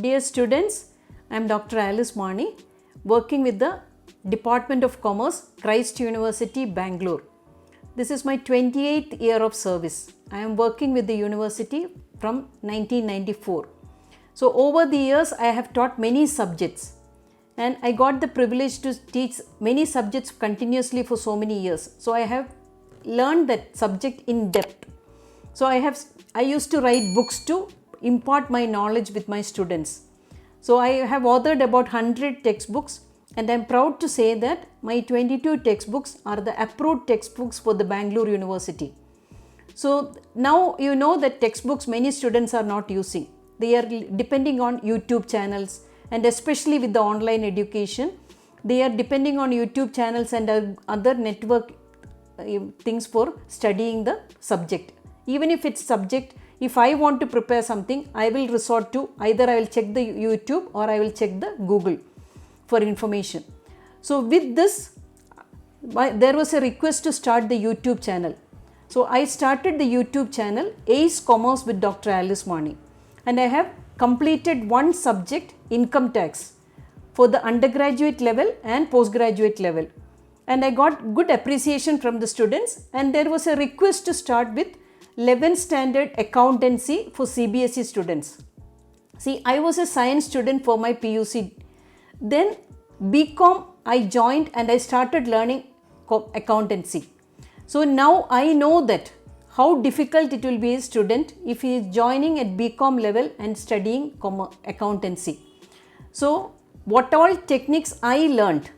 Dear students, I am Dr. Alice Mani, working with the Department of Commerce, Christ University, Bangalore. This is my 28th year of service. I am working with the university from 1994. So over the years, I have taught many subjects and I got the privilege to teach many subjects continuously for so many years. So I have learned that subject in depth. So I used to write books to impart my knowledge with my students. So I have authored about 100 textbooks and I am proud to say that my 22 textbooks are the approved textbooks for the Bangalore University. So now you know that textbooks many students are not using. They are depending on YouTube channels, and especially with the online education, they are depending on YouTube channels and other network things for studying the subject. Even if it's subject, if I want to prepare something, I will resort to either I will check the YouTube or I will check the Google for information. So with this, there was a request to start the YouTube channel. So I started the YouTube channel Ace Commerce with Dr. Alice Mani, and I have completed one subject, income tax, for the undergraduate level and postgraduate level. And I got good appreciation from the students, and there was a request to start with 11th standard accountancy for CBSE students. See, I was a science student for my PUC. Then BCom I joined and I started learning accountancy. So now I know that how difficult it will be a student if he is joining at BCom level and studying accountancy. So what all techniques I learned,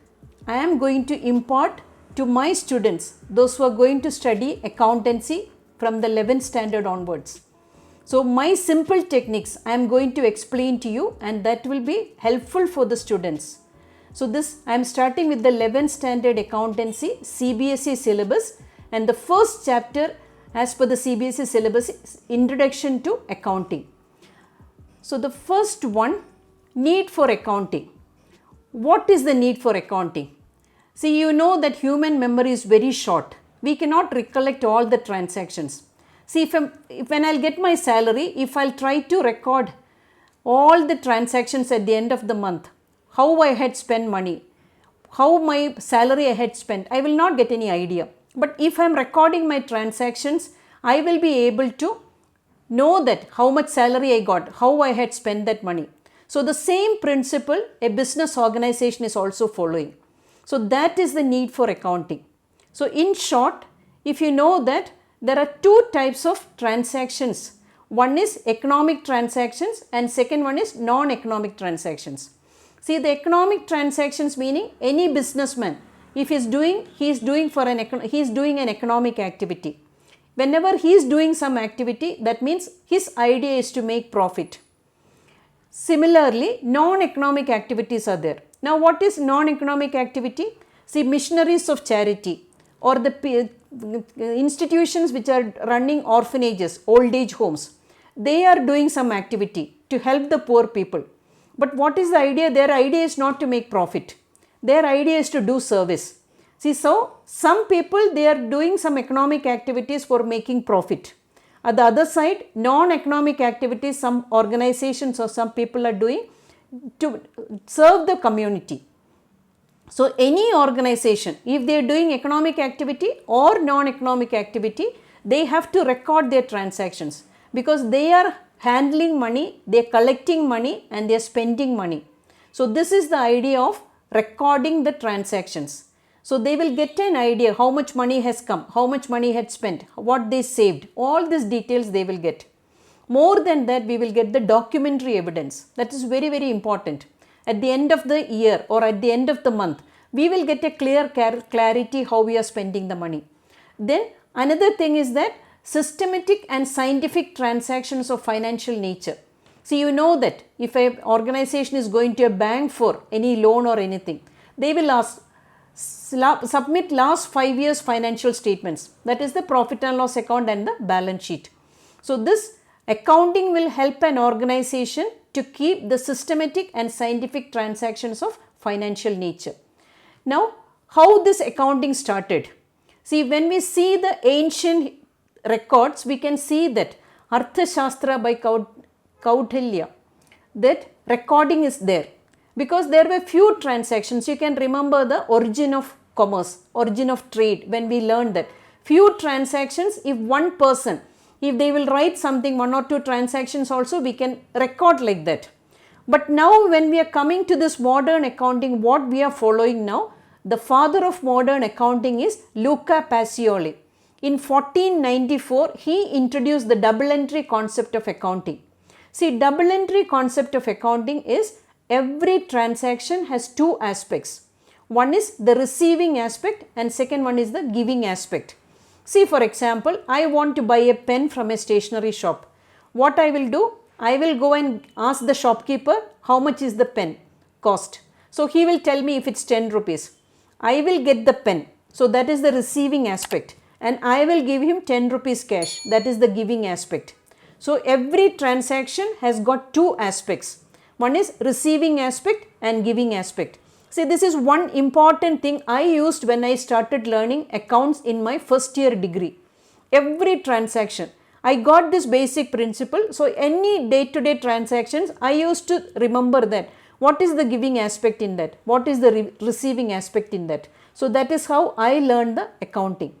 I am going to impart to my students, those who are going to study accountancy from the 11th standard onwards. So my simple techniques I am going to explain to you, and that will be helpful for the students. So this I am starting with the 11th standard accountancy CBSE syllabus, and the first chapter as per the CBSE syllabus is Introduction to Accounting. So the first one, need for accounting. What is the need for accounting? See, you know that human memory is very short. We cannot recollect all the transactions. See, when I'll get my salary, if I'll try to record all the transactions at the end of the month, how I had spent money, how my salary I had spent, I will not get any idea. But if I'm recording my transactions, I will be able to know that how much salary I got, how I had spent that money. So the same principle a business organization is also following. So that is the need for accounting. So in short, if you know that there are two types of transactions. One is economic transactions and second one is non-economic transactions. See, the economic transactions meaning any businessman, if he is doing an economic activity. Whenever he is doing some activity, that means his idea is to make profit. Similarly, non-economic activities are there. Now, what is non-economic activity? See, missionaries of charity or the institutions which are running orphanages, old age homes, they are doing some activity to help the poor people. But what is the idea? Their idea is not to make profit. Their idea is to do service. See, so some people, they are doing some economic activities for making profit. At the other side, non-economic activities, some organizations or some people are doing to serve the community. So any organization, if they are doing economic activity or non-economic activity, they have to record their transactions because they are handling money, they are collecting money and they are spending money. So this is the idea of recording the transactions. So they will get an idea how much money has come, how much money had spent, what they saved, all these details they will get. More than that, we will get the documentary evidence. That is very, very important. At the end of the year or at the end of the month, we will get a clear clarity how we are spending the money. Then another thing is that systematic and scientific transactions of financial nature. See, you know that if an organization is going to a bank for any loan or anything, they will ask, submit last 5 years financial statements. That is the profit and loss account and the balance sheet. So this accounting will help an organization to keep the systematic and scientific transactions of financial nature. Now, how this accounting started? See, when we see the ancient records, we can see that Arthashastra by Kautilya, that recording is there, because there were few transactions. You can remember the origin of commerce, origin of trade, when we learned that few transactions, if one person, if they will write something, one or two transactions also, we can record like that. But now when we are coming to this modern accounting, what we are following now, the father of modern accounting is Luca Pacioli. In 1494, he introduced the double entry concept of accounting. See, double entry concept of accounting is every transaction has two aspects. One is the receiving aspect and second one is the giving aspect. See, for example, I want to buy a pen from a stationery shop. What I will do? I will go and ask the shopkeeper how much is the pen cost. So he will tell me if it's 10 rupees. I will get the pen. So that is the receiving aspect. And I will give him 10 rupees cash. That is the giving aspect. So every transaction has got two aspects. One is receiving aspect and giving aspect. See, this is one important thing I used when I started learning accounts in my first year degree. Every transaction, I got this basic principle. So any day-to-day transactions, I used to remember that. What is the giving aspect in that? What is the receiving aspect in that? So that is how I learned the accounting.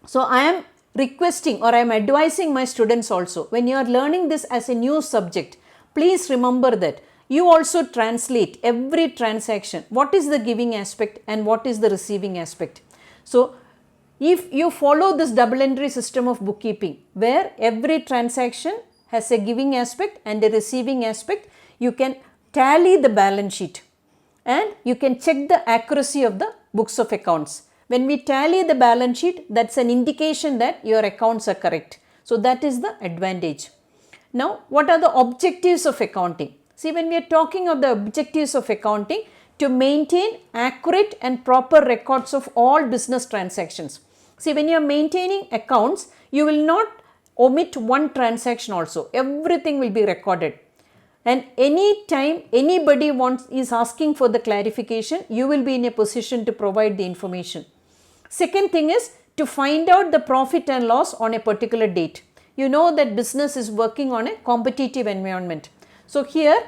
So I am requesting or I am advising my students also, when you are learning this as a new subject, please remember that you also translate every transaction. What is the giving aspect and what is the receiving aspect? So if you follow this double entry system of bookkeeping, where every transaction has a giving aspect and a receiving aspect, you can tally the balance sheet and you can check the accuracy of the books of accounts. When we tally the balance sheet, that's an indication that your accounts are correct. So that is the advantage. Now, what are the objectives of accounting? See, when we are talking of the objectives of accounting, to maintain accurate and proper records of all business transactions. See, when you are maintaining accounts, you will not omit one transaction also. Everything will be recorded. And any time anybody is asking for the clarification, you will be in a position to provide the information. Second thing is to find out the profit and loss on a particular date. You know that business is working on a competitive environment. So here,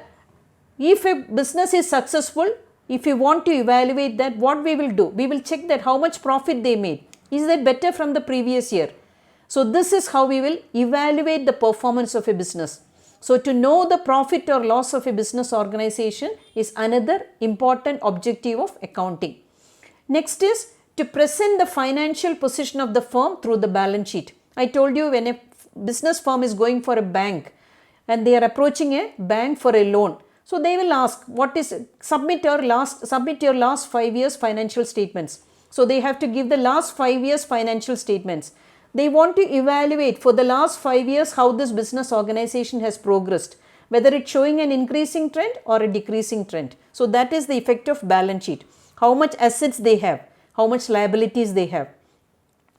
if a business is successful, if you want to evaluate that, what we will do? We will check that how much profit they made. Is that better from the previous year? So this is how we will evaluate the performance of a business. So to know the profit or loss of a business organization is another important objective of accounting. Next is to present the financial position of the firm through the balance sheet. I told you, when a business firm is going for a bank and they are approaching a bank for a loan, so they will ask, submit your last 5 years financial statements. So they have to give the last 5 years financial statements. They want to evaluate for the last 5 years how this business organization has progressed, whether it's showing an increasing trend or a decreasing trend. So that is the effect of balance sheet. How much assets they have, how much liabilities they have.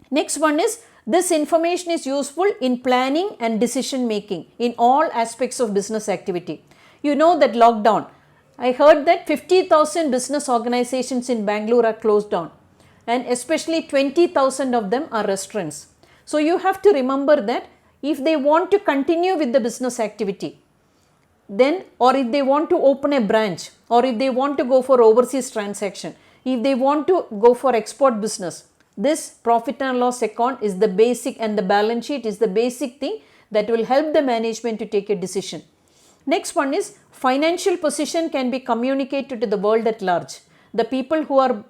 Next one is, this information is useful in planning and decision making in all aspects of business activity. You know that lockdown, I heard that 50,000 business organizations in Bangalore are closed down, and especially 20,000 of them are restaurants. So you have to remember that if they want to continue with the business activity, then, or if they want to open a branch, or if they want to go for overseas transaction, if they want to go for export business, this profit and loss account is the basic, and the balance sheet is the basic thing that will help the management to take a decision. Next one is, financial position can be communicated to the world at large. The people who are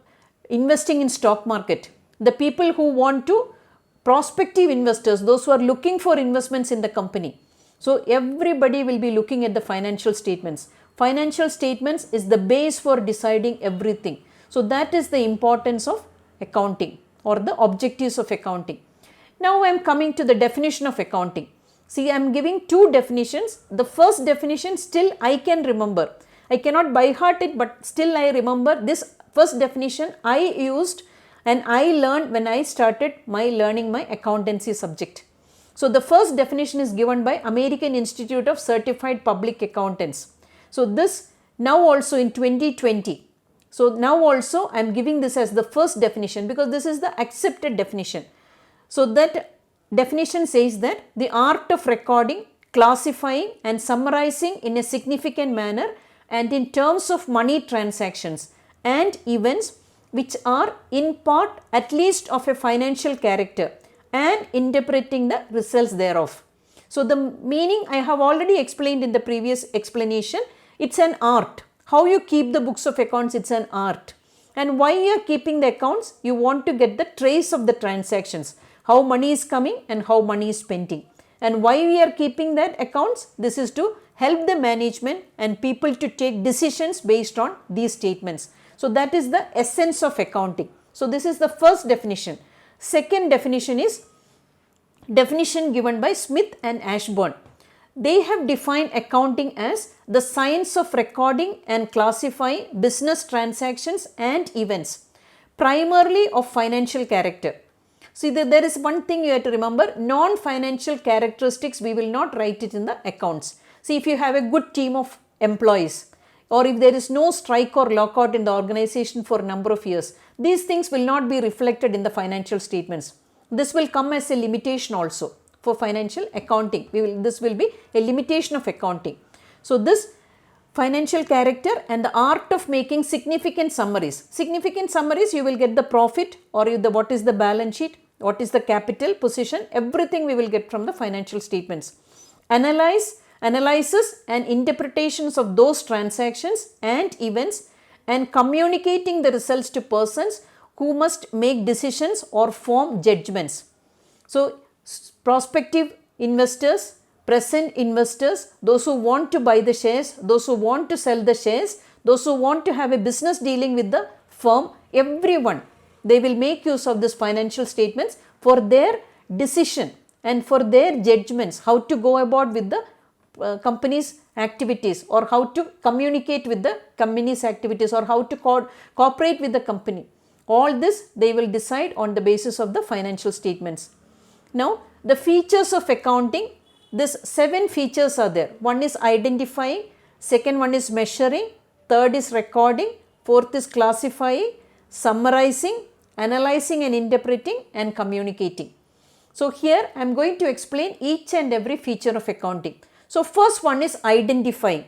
investing in stock market, the people who want to, prospective investors, those who are looking for investments in the company. So everybody will be looking at the financial statements. Financial statements is the base for deciding everything. So that is the importance of accounting or the objectives of accounting. Now I am coming to the definition of accounting. See, I am giving two definitions. The first definition still I can remember. I cannot by heart it, but still I remember this first definition I used and I learned when I started learning my accountancy subject. So the first definition is given by American Institute of Certified Public Accountants. So this now also in 2020. So now also I am giving this as the first definition because this is the accepted definition. So that definition says that the art of recording, classifying and summarizing in a significant manner and in terms of money transactions and events which are in part at least of a financial character and interpreting the results thereof. So, the meaning I have already explained in the previous explanation. It's an art. How you keep the books of accounts, it's an art. And why you are keeping the accounts? You want to get the trace of the transactions, how money is coming and how money is spending. And why we are keeping that accounts? This is to help the management and people to take decisions based on these statements. So, that is the essence of accounting. So, this is the first definition. Second definition is definition given by Smith and Ashburn. They have defined accounting as the science of recording and classifying business transactions and events, primarily of financial character. See, there is one thing you have to remember, non-financial characteristics we will not write it in the accounts. See, if you have a good team of employees or if there is no strike or lockout in the organization for a number of years, these things will not be reflected in the financial statements. This will come as a limitation also for financial accounting. This will be a limitation of accounting. So, this financial character and the art of making significant summaries. Significant summaries, you will get the profit or what is the balance sheet, what is the capital position, everything we will get from the financial statements. Analysis and interpretations of those transactions and events and communicating the results to persons who must make decisions or form judgments. So, prospective investors, present investors, those who want to buy the shares, those who want to sell the shares, those who want to have a business dealing with the firm, everyone, they will make use of this financial statements for their decision and for their judgments, how to go about with the company's activities or how to communicate with the company's activities or how to cooperate with the company. All this they will decide on the basis of the financial statements. Now, the features of accounting, this 7 features are there. One is identifying, second one is measuring, third is recording, fourth is classifying, summarizing, analyzing and interpreting and communicating. So, here I am going to explain each and every feature of accounting. So, first one is identifying.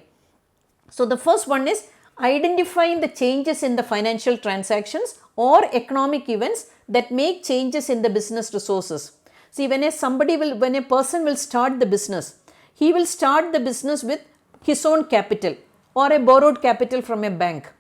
So, the first one is identifying the changes in the financial transactions or economic events that make changes in the business resources. See, when a person will start the business, he will start the business with his own capital or a borrowed capital from a bank.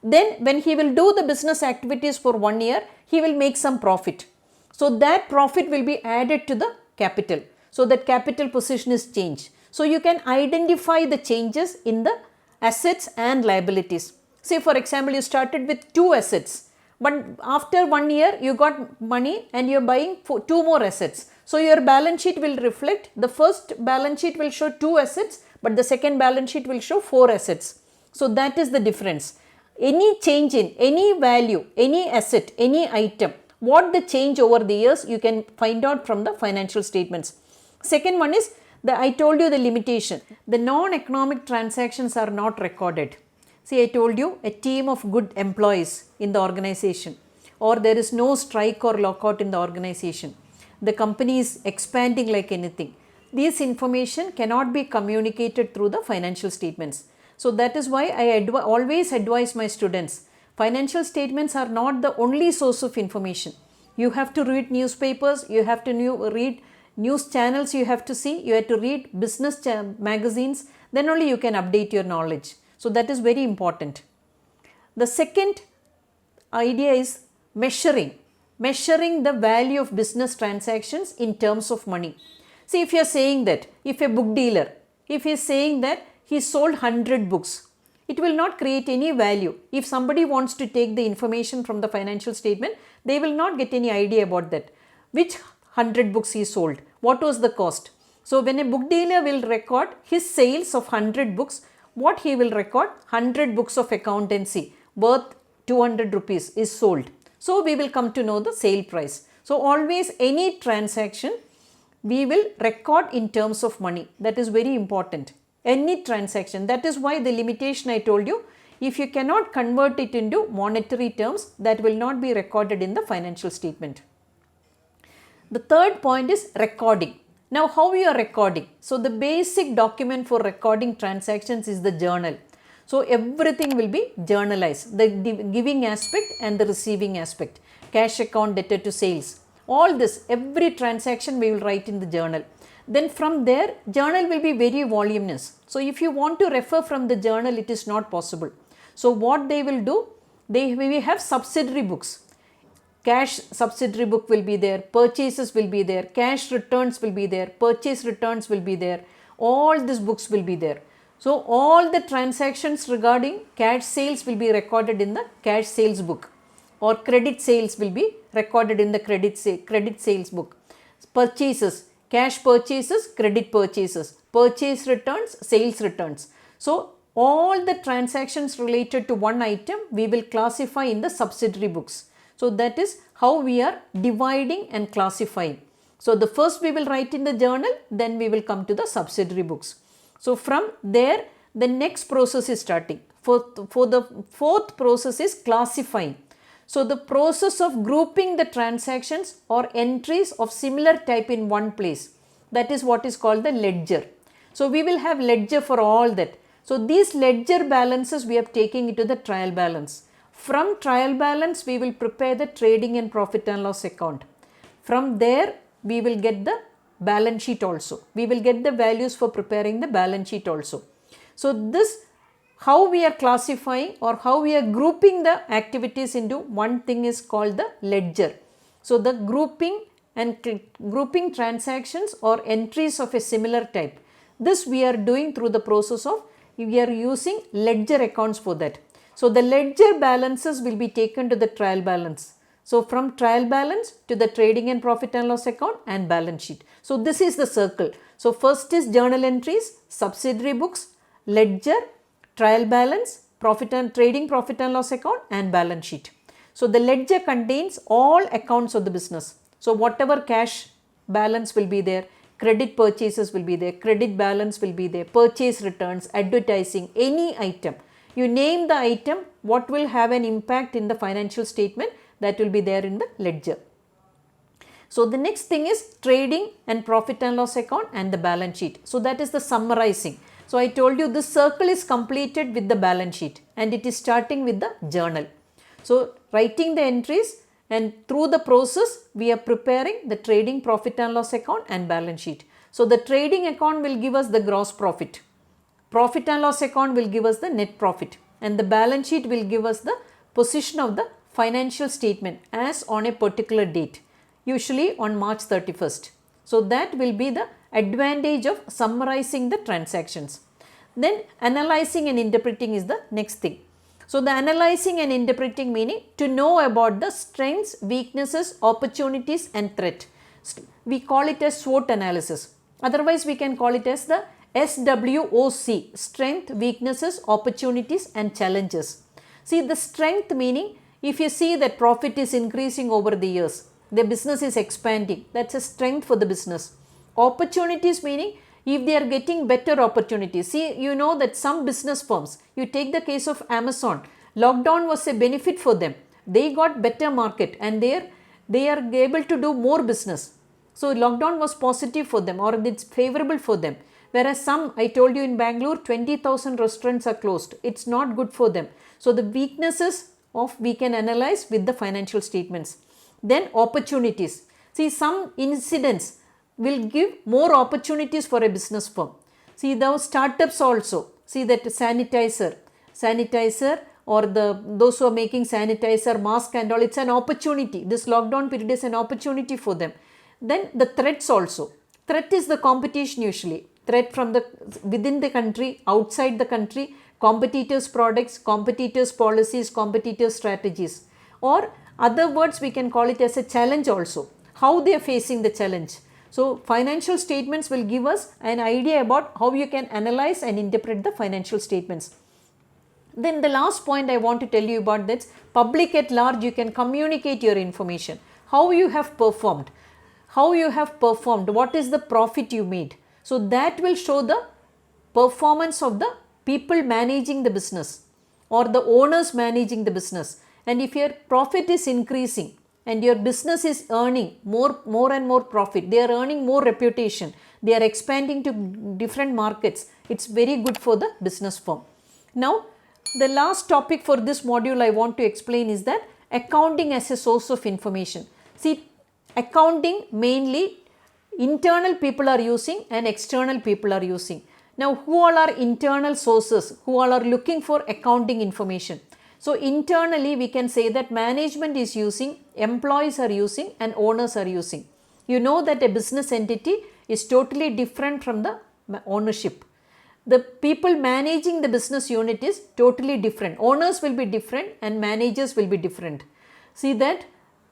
Then when he will do the business activities for 1 year, he will make some profit. So, that profit will be added to the capital. So, that capital position is changed. So, you can identify the changes in the assets and liabilities. Say for example, you started with 2 assets, but after 1 year you got money and you are buying 2 more assets. So, your balance sheet will reflect, the first balance sheet will show 2 assets, but the second balance sheet will show 4 assets. So, that is the difference. Any change in any value, any asset, any item, what the change over the years you can find out from the financial statements. Second one is, I told you the limitation. The non-economic transactions are not recorded. See, I told you a team of good employees in the organization, or there is no strike or lockout in the organization. The company is expanding like anything. This information cannot be communicated through the financial statements. So, that is why I always advise my students, financial statements are not the only source of information. You have to read newspapers, you have to read news channels, you have to see, you have to read business magazines, then only you can update your knowledge. So, that is very important. The second idea is measuring the value of business transactions in terms of money. See, if you are saying that, if a book dealer, if he is saying that he sold 100 books, it will not create any value. If somebody wants to take the information from the financial statement, they will not get any idea about that. Which 100 books he sold, what was the cost. So, when a book dealer will record his sales of 100 books, what he will record, 100 books of accountancy worth 200 rupees is sold. So, we will come to know the sale price. So, always any transaction we will record in terms of money. That is very important. Any transaction. That is why the limitation I told you, if you cannot convert it into monetary terms, that will not be recorded in the financial statement. The third point is recording. Now how we are recording? So the basic document for recording transactions is the journal. So everything will be journalized, the giving aspect and the receiving aspect, cash account, debtor to sales, all this, every transaction we will write in the journal. Then from there, journal will be very voluminous. So if you want to refer from the journal, it is not possible. So what they will do, we have subsidiary books. Cash subsidiary book will be there, purchases will be there, cash returns will be there, purchase returns will be there, all these books will be there. So all the transactions regarding cash sales will be recorded in the cash sales book, or credit sales will be recorded in the credit sales book. Purchases, cash purchases, credit purchases, purchase returns, sales returns. So all the transactions related to one item we will classify in the subsidiary books. So that is how we are dividing and classifying. So the first we will write in the journal, then we will come to the subsidiary books. So from there, the next process is starting. For the fourth process is classifying. So the process of grouping the transactions or entries of similar type in one place, that is what is called the ledger. So we will have ledger for all that. So these ledger balances we are taking into the trial balance. From trial balance, we will prepare the trading and profit and loss account. From there, we will get the balance sheet also. We will get the values for preparing the balance sheet also. So this, how we are classifying or how we are grouping the activities into one thing is called the ledger. So the grouping and grouping transactions or entries of a similar type. This we are doing through the process of, we are using ledger accounts for that. So the ledger balances will be taken to the trial balance. So from trial balance to the trading and profit and loss account and balance sheet. So this is the circle. So first is journal entries, subsidiary books, ledger, trial balance, trading profit and loss account and balance sheet. So the ledger contains all accounts of the business. So whatever cash balance will be there, credit purchases will be there, credit balance will be there, purchase returns, advertising, any item. You name the item, what will have an impact in the financial statement, that will be there in the ledger. So the next thing is trading and profit and loss account and the balance sheet. So that is the summarizing. So I told you this circle is completed with the balance sheet and it is starting with the journal. So writing the entries and through the process we are preparing the trading profit and loss account and balance sheet. So the trading account will give us the gross profit. Profit and loss account will give us the net profit and the balance sheet will give us the position of the financial statement as on a particular date, usually on March 31st. So that will be the advantage of summarizing the transactions. Then analyzing and interpreting is the next thing. So the analyzing and interpreting meaning to know about the strengths, weaknesses, opportunities and threat. We call it as SWOT analysis. Otherwise we can call it as the SWOC, strength, weaknesses, opportunities and challenges. See the strength meaning, if you see that profit is increasing over the years, the business is expanding, that's a strength for the business. Opportunities meaning, if they are getting better opportunities. See, you know that some business firms, you take the case of Amazon, lockdown was a benefit for them. They got better market and they are able to do more business. So lockdown was positive for them or it's favorable for them. Whereas some, I told you in Bangalore, 20,000 restaurants are closed. It's not good for them. So the weaknesses of we can analyze with the financial statements. Then opportunities. See, some incidents will give more opportunities for a business firm. See those startups also. See that sanitizer or those who are making sanitizer, mask and all, it's an opportunity. This lockdown period is an opportunity for them. Then the threats also. Threat is the competition usually. Threat from the within the country, outside the country, competitors' products, competitors' policies, competitors' strategies. Or other words we can call it as a challenge also. How they are facing the challenge. So financial statements will give us an idea about how you can analyze and interpret the financial statements. Then the last point I want to tell you about that, public at large, you can communicate your information. How you have performed. What is the profit you made. So that will show the performance of the people managing the business or the owners managing the business. And if your profit is increasing, and your business is earning more and more profit, they are earning more reputation, they are expanding to different markets, it's very good for the business firm. Now, the last topic for this module I want to explain is that accounting as a source of information. See, accounting mainly internal people are using and external people are using. Now, who all are internal sources, who all are looking for accounting information? So, internally we can say that management is using, employees are using and owners are using. You know that a business entity is totally different from the ownership. The people managing the business unit is totally different. Owners will be different and managers will be different. See that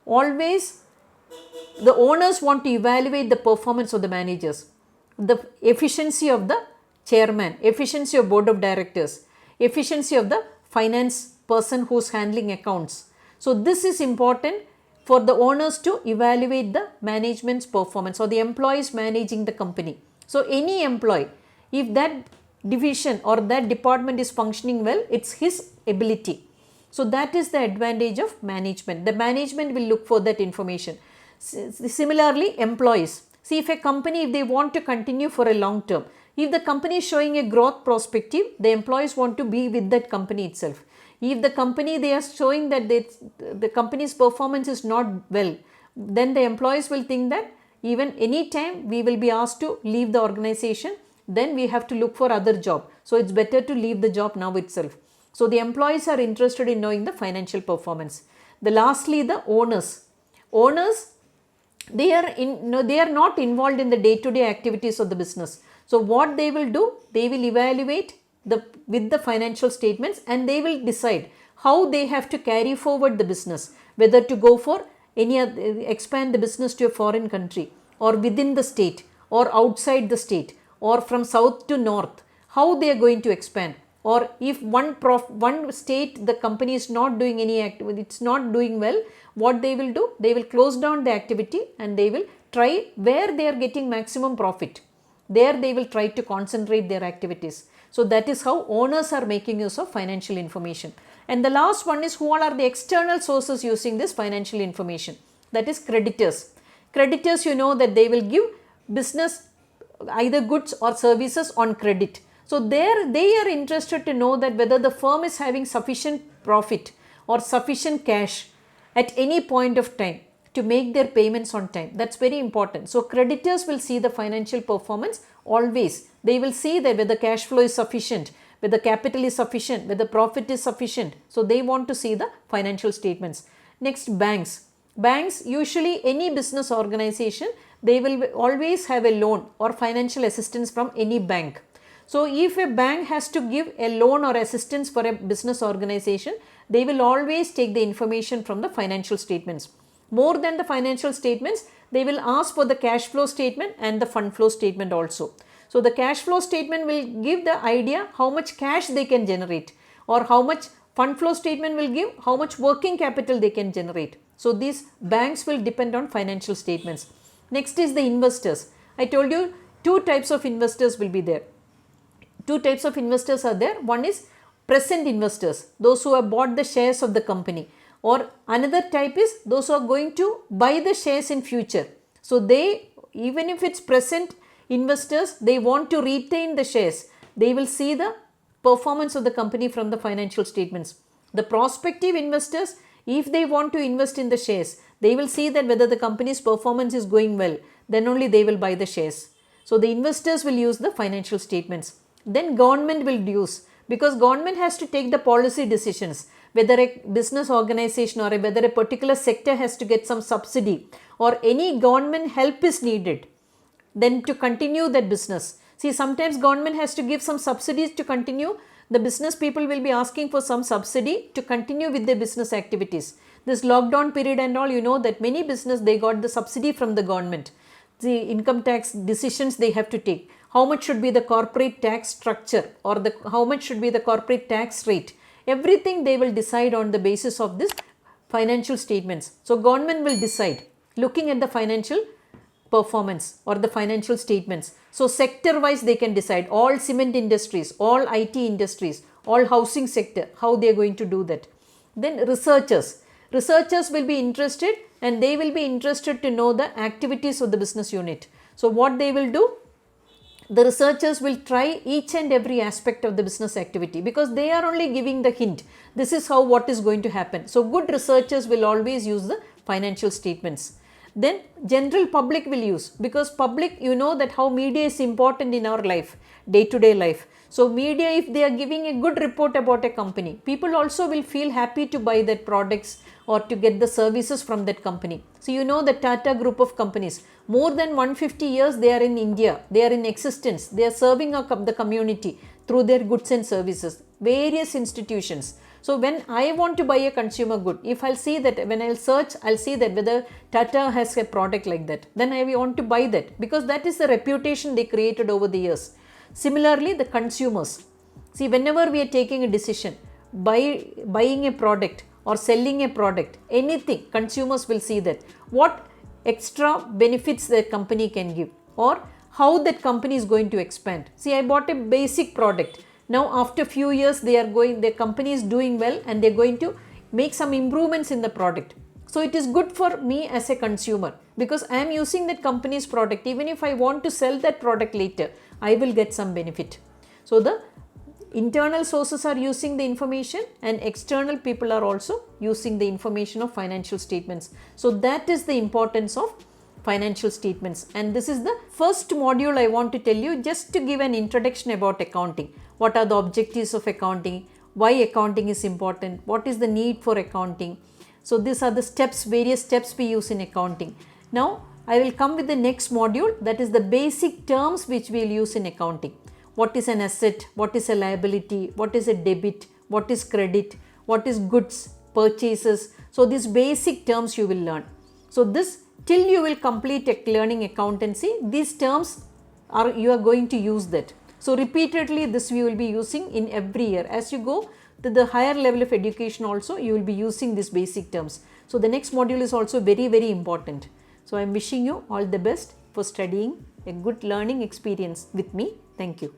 always the owners want to evaluate the performance of the managers, the efficiency of the chairman, efficiency of board of directors, efficiency of the finance person who is handling accounts. So, this is important for the owners to evaluate the management's performance or the employees managing the company. So, any employee, if that division or that department is functioning well, it's his ability. So, that is the advantage of management. The management will look for that information. Similarly, employees. See, if a company, if they want to continue for a long term, if the company is showing a growth perspective, the employees want to be with that company itself. If the company, they are showing that the company's performance is not well, then the employees will think that even any time we will be asked to leave the organization, then we have to look for other job. So, it's better to leave the job now itself. So, the employees are interested in knowing the financial performance. Lastly, the owners. Owners, they are not involved in the day-to-day activities of the business. So, what they will do, they will evaluate with the financial statements and they will decide how they have to carry forward the business, whether to go for expand the business to a foreign country or within the state or outside the state or from south to north, how they are going to expand. Or if one state the company is not doing any activity, it's not doing well, what they will do, they will close down the activity and they will try where they are getting maximum profit. There they will try to concentrate their activities. So, that is how owners are making use of financial information. And the last one is who all are the external sources using this financial information, that is creditors. Creditors, you know that they will give business either goods or services on credit. So, there they are interested to know that whether the firm is having sufficient profit or sufficient cash at any point of time to make their payments on time. That's very important. So, creditors will see the financial performance always. They will see that whether cash flow is sufficient, whether capital is sufficient, whether profit is sufficient. So, they want to see the financial statements. Next, banks. Banks, usually any business organization, they will always have a loan or financial assistance from any bank. So, if a bank has to give a loan or assistance for a business organization, they will always take the information from the financial statements. More than the financial statements, they will ask for the cash flow statement and the fund flow statement also. So, the cash flow statement will give the idea how much cash they can generate, or how much fund flow statement will give how much working capital they can generate. So, these banks will depend on financial statements. Next is the investors. I told you two types of investors will be there. Two types of investors are there. One is present investors, those who have bought the shares of the company, or another type is those who are going to buy the shares in future. So, they, even if it's present investors, they want to retain the shares. They will see the performance of the company from the financial statements. The prospective investors, if they want to invest in the shares, they will see that whether the company's performance is going well, then only they will buy the shares. So, the investors will use the financial statements. Then government will use, because government has to take the policy decisions, whether a business organization or whether a particular sector has to get some subsidy or any government help is needed, then to continue that business. See, sometimes government has to give some subsidies to continue. The business people will be asking for some subsidy to continue with their business activities. This lockdown period and all, you know that many business, they got the subsidy from the government. The income tax decisions they have to take. How much should be the corporate tax structure, or how much should be the corporate tax rate. Everything they will decide on the basis of this financial statements. So, government will decide looking at the financial performance or the financial statements. So, sector wise they can decide all cement industries, all IT industries, all housing sector, how they are going to do that. Then researchers. researchers will be interested and they will be interested to know the activities of the business unit. So what they will do? The researchers will try each and every aspect of the business activity because they are only giving the hint. This is how what is going to happen. So good researchers will always use the financial statements. Then general public will use, because public, you know that how media is important in our life, day-to-day life. So media, if they are giving a good report about a company, people also will feel happy to buy that products or to get the services from that company. So you know the Tata group of companies, more than 150 years they are in India, they are in existence, they are serving the community through their goods and services, various institutions. So when I want to buy a consumer good, if I'll see that, when I'll search, I'll see that whether Tata has a product like that, then I want to buy that, because that is the reputation they created over the years. Similarly, the consumers. See, whenever we are taking a decision, buying a product or selling a product, anything, consumers will see that what extra benefits the company can give or how that company is going to expand. See, I bought a basic product. Now after few years the company is doing well and they're going to make some improvements in the product. So it is good for me as a consumer because I am using that company's product. Even if I want to sell that product later, I will get some benefit. So the internal sources are using the information and external people are also using the information of financial statements. So that is the importance of financial statements, and this is the first module I want to tell you, just to give an introduction about accounting. What are the objectives of accounting? Why accounting is important? What is the need for accounting? So these are the steps, various steps we use in accounting. Now I will come with the next module, that is the basic terms which we will use in accounting. What is an asset? What is a liability? What is a debit? What is credit? What is goods, purchases? So these basic terms you will learn. So this, till you will complete learning accountancy, these terms you are going to use that. So repeatedly this we will be using in every year. As you go to the higher level of education also, you will be using these basic terms. So the next module is also very, very important. So I am wishing you all the best for studying, a good learning experience with me. Thank you.